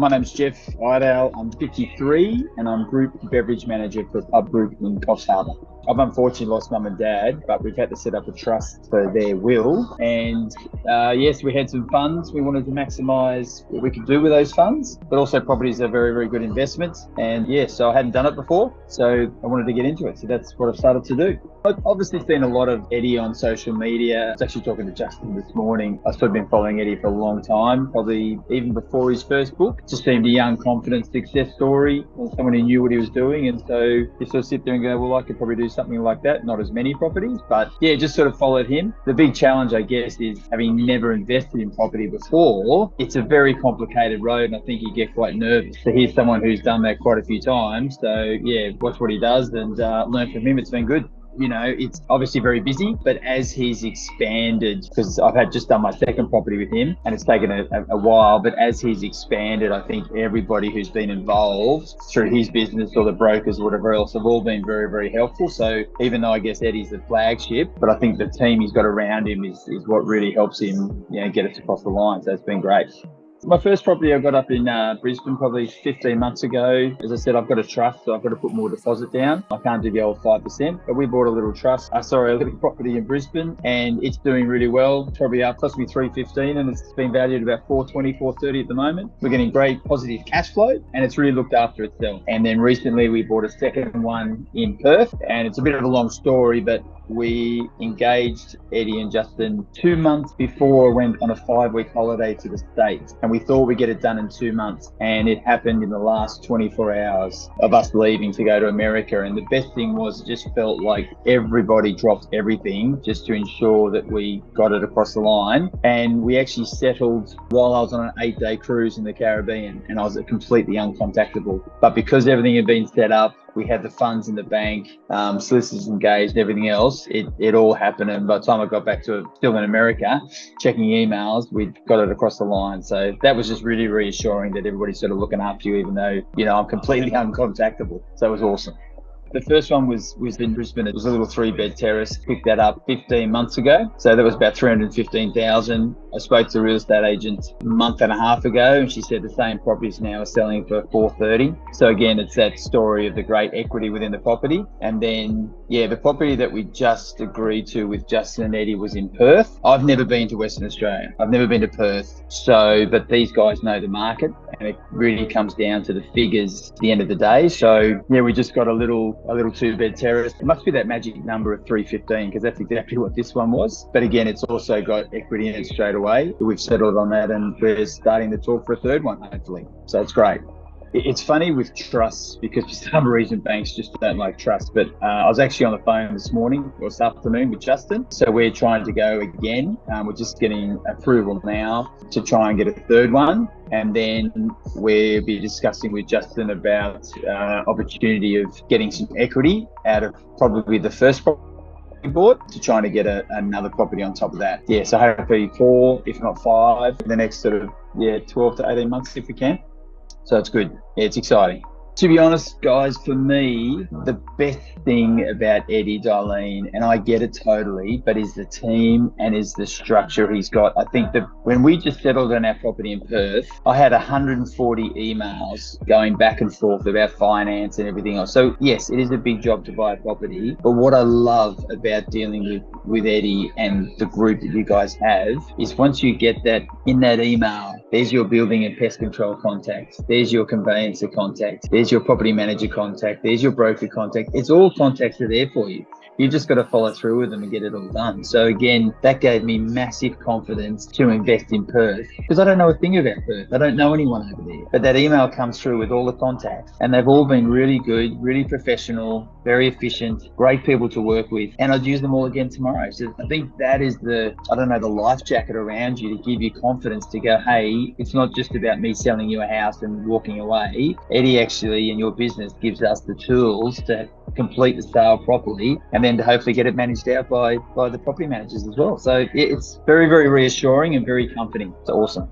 My name's Geoff. I'm 53 and I'm Group Beverage Manager for a pub group in Coffs Harbour. I've unfortunately lost mum and dad, but we've had to set up a trust for their will. And yes, we had some funds. We wanted to maximise what we could do with those funds, but also properties are very, very good investments. And yeah, so I hadn't done it before, so I wanted to get into it. So that's what I've started to do. I've obviously seen a lot of Eddie on social media. I was actually talking to Justin this morning. I've sort of been following Eddie for a long time, probably even before his first book. Just seemed a young, confident success story, someone who knew what he was doing. And so you sort of sit there and go, well, I could probably do something like that. Not as many properties, but yeah, just sort of followed him. The big challenge, I guess, is having never invested in property before. It's a very complicated road, and I think you get quite nervous to hear someone who's done that quite a few times. So yeah, watch what he does and learn from him. It's been good. You know, it's obviously very busy, but as he's expanded, because I've had just done my second property with him and it's taken a while, but as he's expanded, I think everybody who's been involved through his business or the brokers or whatever else have all been very, very helpful. So even though I guess Eddie's the flagship, but I think the team he's got around him is what really helps him, you know, get us across the line. So it's been great. My first property I got up in Brisbane probably 15 months ago. As I said, I've got a trust, so I've got to put more deposit down. I can't do the old 5%, but we bought a little a little property in Brisbane, and it's doing really well. It's probably up, cost me $315, and it's been valued at about $420, $430 at the moment. We're getting great positive cash flow, and it's really looked after itself. And then recently we bought a second one in Perth, and it's a bit of a long story, but we engaged Eddie and Justin 2 months before I went on a 5-week holiday to the States. And we thought we'd get it done in 2 months. And it happened in the last 24 hours of us leaving to go to America. And the best thing was it just felt like everybody dropped everything just to ensure that we got it across the line. And we actually settled while I was on an 8-day cruise in the Caribbean, and I was completely uncontactable. But because everything had been set up, we had the funds in the bank, solicitors engaged, everything else. It all happened. And by the time I got back to still in America, checking emails, we'd got it across the line. So that was just really reassuring that everybody's sort of looking after you, even though, you know, I'm completely uncontactable. So it was awesome. The first one was in Brisbane. It was a little 3-bed terrace. Picked that up 15 months ago. So that was about $315,000. I spoke to a real estate agent a month and a half ago, and she said the same properties now are selling for $430. So again, it's that story of the great equity within the property. And then, yeah, the property that we just agreed to with Justin and Eddie was in Perth. I've never been to Western Australia. I've never been to Perth. So, but these guys know the market, and it really comes down to the figures at the end of the day. So yeah, we just got a little 2-bed terrace. It must be that magic number of 315, because that's exactly what this one was. But again, it's also got equity in it straight away. We've settled on that, and we're starting to talk for a third one, hopefully. So it's great. It's funny with trusts, because for some reason banks just don't like trust. But I was actually on the phone this morning or this afternoon with Justin. So we're trying to go again. We're just getting approval now to try and get a third one. And then we'll be discussing with Justin about opportunity of getting some equity out of probably the first property we bought to trying to get another property on top of that. Yeah, so hopefully 4, if not 5, in the next sort of 12 to 18 months if we can. So it's good. Yeah, it's exciting. To be honest, guys, for me, the best thing about Eddie, Dilleen, and I get it totally, but is the team and is the structure he's got. I think that when we just settled on our property in Perth, I had 140 emails going back and forth about finance and everything else. So yes, it is a big job to buy a property, but what I love about dealing with Eddie and the group that you guys have is once you get that in that email, there's your building and pest control contact, there's your conveyancer contact, there's your property manager contact, there's your broker contact. It's all contacts are there for you. You just got to follow through with them and get it all done. So again, that gave me massive confidence to invest in Perth, because I don't know a thing about Perth. I don't know anyone over there. But that email comes through with all the contacts, and they've all been really good, really professional, very efficient, great people to work with. And I'd use them all again tomorrow. So I think that is the life jacket around you to give you confidence to go, hey, it's not just about me selling you a house and walking away. Eddie actually in your business gives us the tools to complete the sale properly, and then to hopefully get it managed out by the property managers as well. So it's very, very reassuring and very comforting. It's awesome.